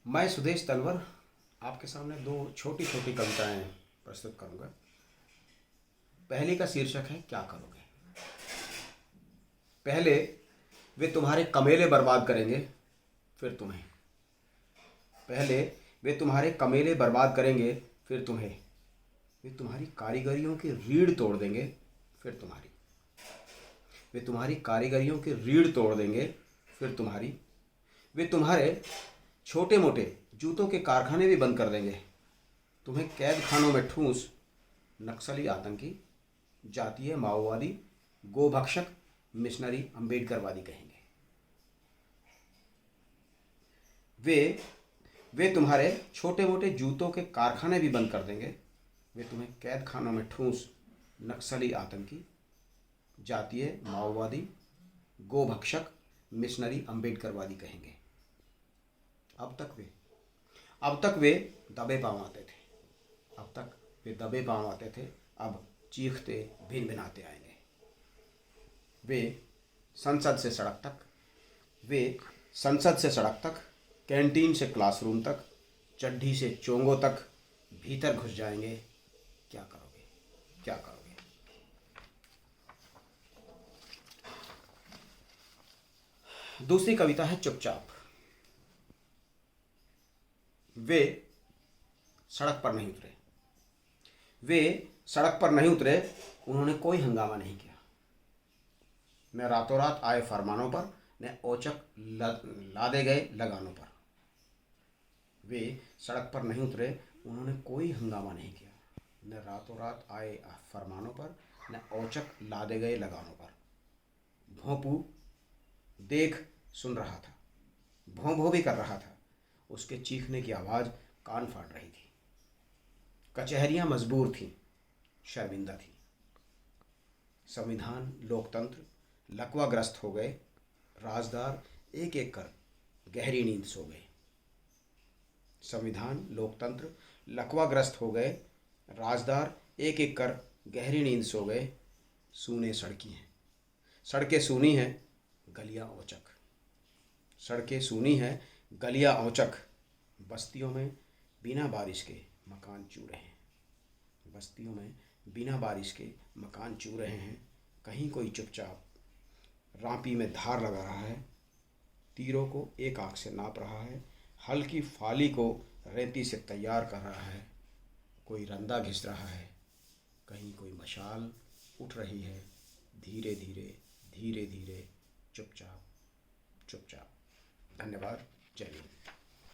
मैं सुदेश तलवर आपके सामने दो छोटी छोटी कविताएं प्रस्तुत करूंगा। पहली का शीर्षक है क्या करोगे। पहले वे तुम्हारे कमेले बर्बाद करेंगे फिर तुम्हें। पहले वे तुम्हारे कमेले बर्बाद करेंगे फिर तुम्हें। वे तुम्हारी कारीगरियों की रीढ़ तोड़ देंगे फिर तुम्हारी। वे तुम्हारी कारीगरियों की रीढ़ तोड़ देंगे फिर तुम्हारी। वे तुम्हारे छोटे मोटे जूतों के कारखाने भी बंद कर देंगे। तुम्हें कैद खानों में ठूंस नक्सली, आतंकी, जातीय माओवादी, गोभक्षक, मिशनरी, अम्बेडकरवादी कहेंगे। वे तुम्हारे छोटे मोटे जूतों के कारखाने भी बंद कर देंगे। वे तुम्हें कैद खानों में ठूंस नक्सली, आतंकी, जातीय माओवादी, गोभक्षक, मिशनरी, अम्बेडकरवादी कहेंगे। अब तक वे दबे पांव आते थे। अब तक वे दबे पांव आते थे। अब चीखते भिनभिनाते आएंगे। वे संसद से सड़क तक, कैंटीन से क्लासरूम तक, चड्ढी से चोंगों तक भीतर घुस जाएंगे। क्या करोगे, क्या करोगे। दूसरी कविता है चुपचाप। वे सड़क पर नहीं उतरे। उन्होंने कोई हंगामा नहीं किया। न रातों रात आए फरमानों पर, न औचक लादे गए लगानों पर। वे सड़क पर नहीं उतरे। उन्होंने कोई हंगामा नहीं किया। न रातों रात आए फरमानों पर, न औचक लादे गए लगानों पर। भोंपू देख सुन रहा था, भों भों भी कर रहा था। उसके चीखने की आवाज़ कान फाड़ रही थी। कचहरियाँ मजबूर थीं, शर्मिंदा थीं। संविधान लोकतंत्र लकवाग्रस्त हो गए। राजदार एक एक कर गहरी नींद सो गए। संविधान लोकतंत्र लकवाग्रस्त हो गए। राजदार एक एक कर गहरी नींद सो गए। सूने सड़कें सूनी हैं, गलियां औचक। सड़कें सूनी हैं, गलियां औचक। बस्तियों में बिना बारिश के मकान चू रहे हैं। बस्तियों में बिना बारिश के मकान चू रहे हैं। कहीं कोई चुपचाप रांपी में धार लगा रहा है। तीरों को एक आंख से नाप रहा है। हल्की फाली को रेती से तैयार कर रहा है। कोई रंदा घिस रहा है। कहीं कोई मशाल उठ रही है। धीरे धीरे धीरे धीरे, चुपचाप चुपचाप। धन्यवाद। जय हिंद।